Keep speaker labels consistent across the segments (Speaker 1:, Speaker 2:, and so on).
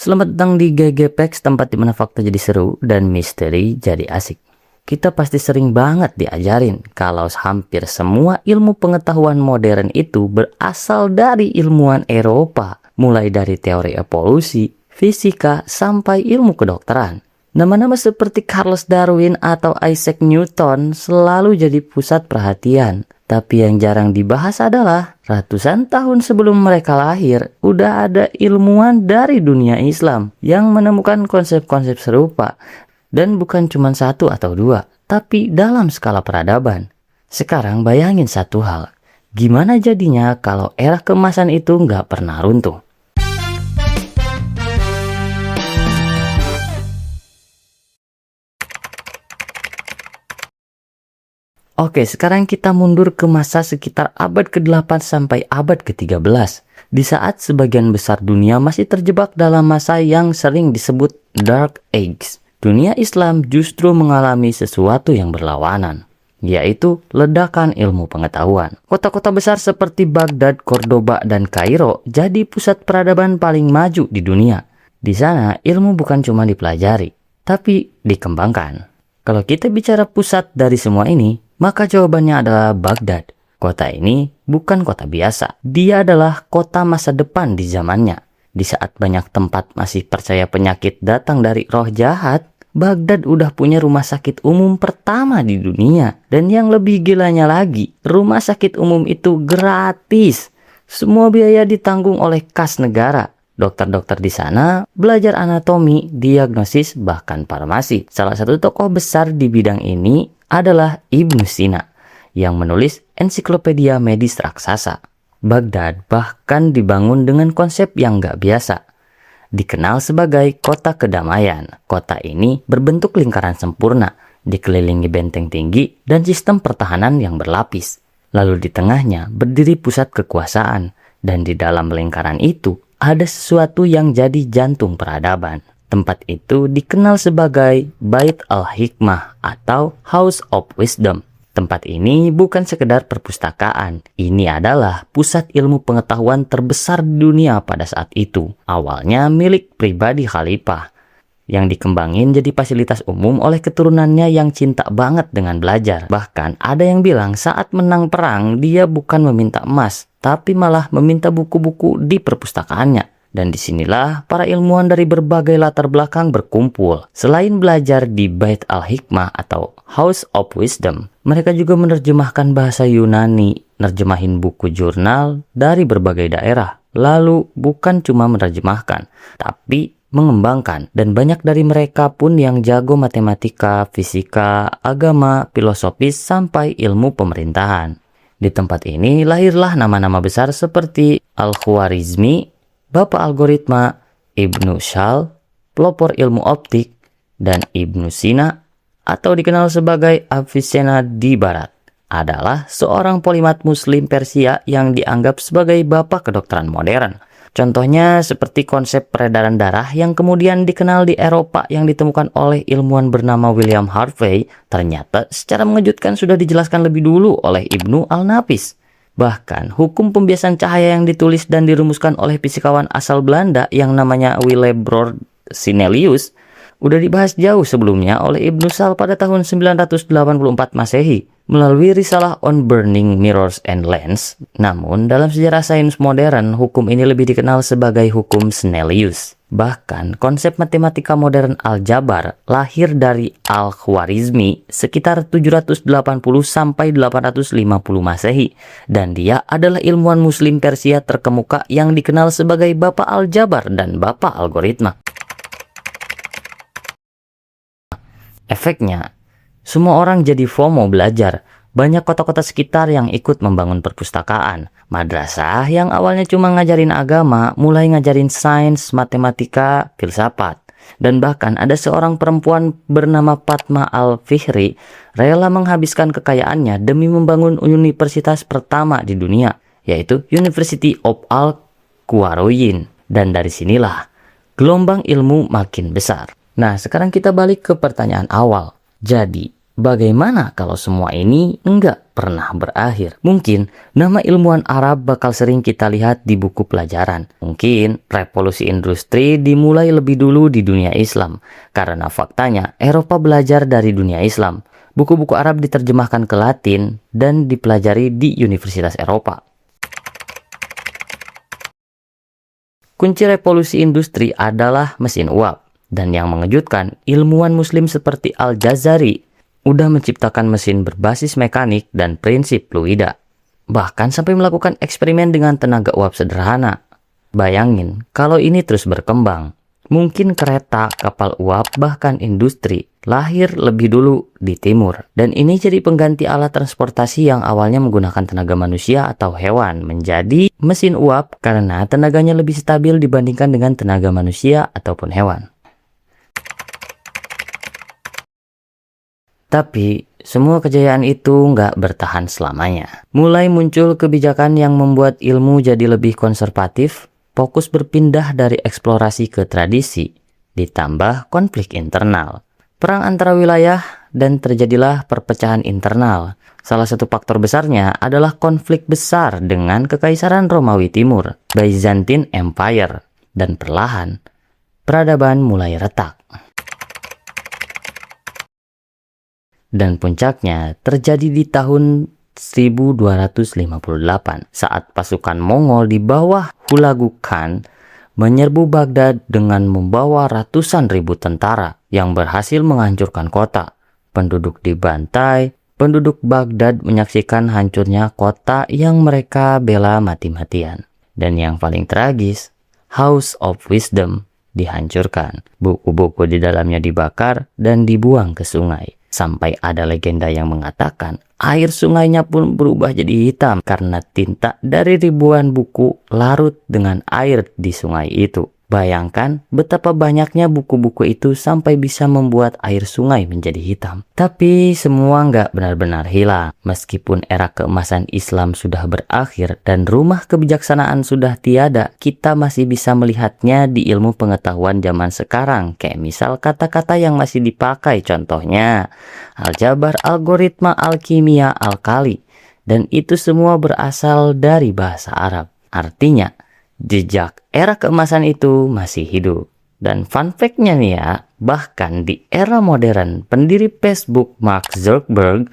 Speaker 1: Selamat datang di GGPEX, tempat di mana fakta jadi seru dan misteri jadi asik. Kita pasti sering banget diajarin kalau hampir semua ilmu pengetahuan modern itu berasal dari ilmuwan Eropa, mulai dari teori evolusi, fisika, sampai ilmu kedokteran. Nama-nama seperti Charles Darwin atau Isaac Newton selalu jadi pusat perhatian. Tapi yang jarang dibahas adalah ratusan tahun sebelum mereka lahir, udah ada ilmuwan dari dunia Islam yang menemukan konsep-konsep serupa. Dan bukan cuma satu atau dua, tapi dalam skala peradaban. Sekarang bayangin satu hal, gimana jadinya kalau era keemasan itu nggak pernah runtuh? Oke, sekarang kita mundur ke masa sekitar abad ke-8 sampai abad ke-13. Di saat sebagian besar dunia masih terjebak dalam masa yang sering disebut Dark Age. Dunia Islam justru mengalami sesuatu yang berlawanan, yaitu ledakan ilmu pengetahuan. Kota-kota besar seperti Baghdad, Cordoba, dan Kairo jadi pusat peradaban paling maju di dunia. Di sana, ilmu bukan cuma dipelajari, tapi dikembangkan. Kalau kita bicara pusat dari semua ini, maka jawabannya adalah Baghdad. Kota ini bukan kota biasa. Dia adalah kota masa depan di zamannya. Di saat banyak tempat masih percaya penyakit datang dari roh jahat, Baghdad udah punya rumah sakit umum pertama di dunia. Dan yang lebih gilanya lagi, rumah sakit umum itu gratis. Semua biaya ditanggung oleh kas negara. Dokter-dokter di sana belajar anatomi, diagnosis, bahkan farmasi. Salah satu tokoh besar di bidang ini adalah Ibnu Sina yang menulis ensiklopedia medis raksasa. Baghdad bahkan dibangun dengan konsep yang gak biasa. Dikenal sebagai kota kedamaian. Kota ini berbentuk lingkaran sempurna, dikelilingi benteng tinggi dan sistem pertahanan yang berlapis. Lalu di tengahnya berdiri pusat kekuasaan, dan di dalam lingkaran itu ada sesuatu yang jadi jantung peradaban. Tempat itu dikenal sebagai Bait al-Hikmah atau House of Wisdom. Tempat ini bukan sekedar perpustakaan. Ini adalah pusat ilmu pengetahuan terbesar di dunia pada saat itu. Awalnya milik pribadi khalifah, yang dikembangin jadi fasilitas umum oleh keturunannya yang cinta banget dengan belajar. Bahkan ada yang bilang saat menang perang, dia bukan meminta emas, tapi malah meminta buku-buku di perpustakaannya. Dan disinilah para ilmuwan dari berbagai latar belakang berkumpul. Selain belajar di Bait al-Hikmah atau House of Wisdom, mereka juga menerjemahkan bahasa Yunani, nerjemahin buku jurnal dari berbagai daerah. Lalu bukan cuma menerjemahkan, tapi mengembangkan. Dan banyak dari mereka pun yang jago matematika, fisika, agama, filosofis, sampai ilmu pemerintahan. Di tempat ini lahirlah nama-nama besar seperti Al-Khwarizmi, Bapak Algoritma, Ibnu Shal, pelopor ilmu optik, dan Ibnu Sina atau dikenal sebagai Avicenna di Barat adalah seorang polimat muslim Persia yang dianggap sebagai bapak kedokteran modern. Contohnya seperti konsep peredaran darah yang kemudian dikenal di Eropa yang ditemukan oleh ilmuwan bernama William Harvey, ternyata secara mengejutkan sudah dijelaskan lebih dulu oleh Ibnu Al-Nafis. Bahkan hukum pembiasan cahaya yang ditulis dan dirumuskan oleh fisikawan asal Belanda yang namanya Willebrord Sinelius udah dibahas jauh sebelumnya oleh Ibnu Sal pada tahun 984 Masehi melalui risalah On Burning Mirrors and Lens. Namun dalam sejarah sains modern, hukum ini lebih dikenal sebagai hukum Snellius. Bahkan konsep matematika modern aljabar lahir dari Al-Khwarizmi sekitar 780 sampai 850 Masehi, dan dia adalah ilmuwan muslim Persia terkemuka yang dikenal sebagai Bapak Aljabar dan Bapak Algoritma. Efeknya, semua orang jadi FOMO belajar. Banyak kota-kota sekitar yang ikut membangun perpustakaan. Madrasah yang awalnya cuma ngajarin agama, mulai ngajarin sains, matematika, filsafat. Dan bahkan ada seorang perempuan bernama Fatma Al-Fihri rela menghabiskan kekayaannya demi membangun universitas pertama di dunia, yaitu University of Al-Qarawiyyin. Dan dari sinilah gelombang ilmu makin besar. Nah, sekarang kita balik ke pertanyaan awal. Jadi, Bagaimana kalau semua ini enggak pernah berakhir? Mungkin nama ilmuwan Arab bakal sering kita lihat di buku pelajaran. Mungkin revolusi industri dimulai lebih dulu di dunia Islam. Karena faktanya Eropa belajar dari dunia Islam. Buku-buku Arab diterjemahkan ke Latin dan dipelajari di Universitas Eropa. Kunci revolusi industri adalah mesin uap. Dan yang mengejutkan, ilmuwan muslim seperti Al-Jazari udah menciptakan mesin berbasis mekanik dan prinsip fluida. Bahkan sampai melakukan eksperimen dengan tenaga uap sederhana. Bayangin, kalau ini terus berkembang, mungkin kereta, kapal uap, bahkan industri lahir lebih dulu di timur. Dan ini jadi pengganti alat transportasi yang awalnya menggunakan tenaga manusia atau hewan menjadi mesin uap karena tenaganya lebih stabil dibandingkan dengan tenaga manusia ataupun hewan. Tapi, semua kejayaan itu nggak bertahan selamanya. Mulai muncul kebijakan yang membuat ilmu jadi lebih konservatif, fokus berpindah dari eksplorasi ke tradisi, ditambah konflik internal, perang antara wilayah, dan terjadilah perpecahan internal. Salah satu faktor besarnya adalah konflik besar dengan Kekaisaran Romawi Timur, Byzantine Empire, dan perlahan, peradaban mulai retak. Dan puncaknya terjadi di tahun 1258 saat pasukan Mongol di bawah Hulagu Khan menyerbu Baghdad dengan membawa ratusan ribu tentara yang berhasil menghancurkan kota. Penduduk dibantai, penduduk Baghdad menyaksikan hancurnya kota yang mereka bela mati-matian. Dan yang paling tragis, House of Wisdom dihancurkan. Buku-buku di dalamnya dibakar dan dibuang ke sungai. Sampai ada legenda yang mengatakan air sungainya pun berubah jadi hitam karena tinta dari ribuan buku larut dengan air di sungai itu. Bayangkan betapa banyaknya buku-buku itu sampai bisa membuat air sungai menjadi hitam. Tapi semua nggak benar-benar hilang. Meskipun era keemasan Islam sudah berakhir dan rumah kebijaksanaan sudah tiada, kita masih bisa melihatnya di ilmu pengetahuan zaman sekarang. Kayak misal kata-kata yang masih dipakai, contohnya aljabar, algoritma, alkimia, alkali. Dan itu semua berasal dari bahasa Arab. Artinya, jejak era keemasan itu masih hidup. Dan fun fact-nya nih ya, bahkan di era modern, pendiri Facebook Mark Zuckerberg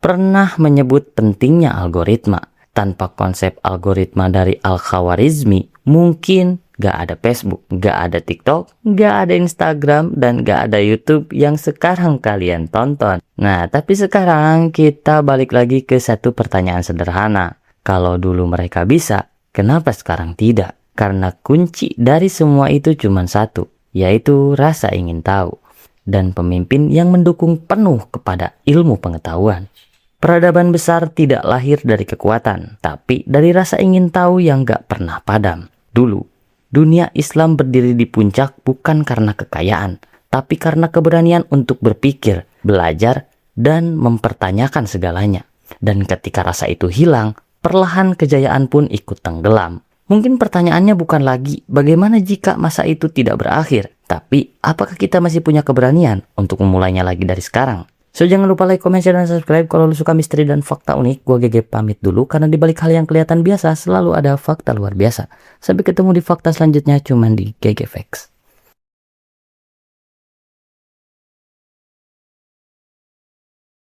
Speaker 1: pernah menyebut pentingnya algoritma. Tanpa konsep algoritma dari Al-Khawarizmi, mungkin gak ada Facebook, gak ada TikTok, gak ada Instagram, dan gak ada YouTube yang sekarang kalian tonton. Nah, tapi sekarang kita balik lagi ke satu pertanyaan sederhana. Kalau dulu mereka bisa, kenapa sekarang tidak? Karena kunci dari semua itu cuma satu, yaitu rasa ingin tahu. Dan pemimpin yang mendukung penuh kepada ilmu pengetahuan. Peradaban besar tidak lahir dari kekuatan, tapi dari rasa ingin tahu yang gak pernah padam. Dulu, dunia Islam berdiri di puncak bukan karena kekayaan, tapi karena keberanian untuk berpikir, belajar, dan mempertanyakan segalanya. Dan ketika rasa itu hilang, perlahan kejayaan pun ikut tenggelam. Mungkin pertanyaannya bukan lagi bagaimana jika masa itu tidak berakhir, tapi apakah kita masih punya keberanian untuk memulainya lagi dari sekarang? So jangan lupa like, comment, share, dan subscribe kalau lu suka misteri dan fakta unik. Gua GG pamit dulu karena dibalik hal yang kelihatan biasa selalu ada fakta luar biasa. Sampai ketemu di fakta selanjutnya cuman di GG Facts.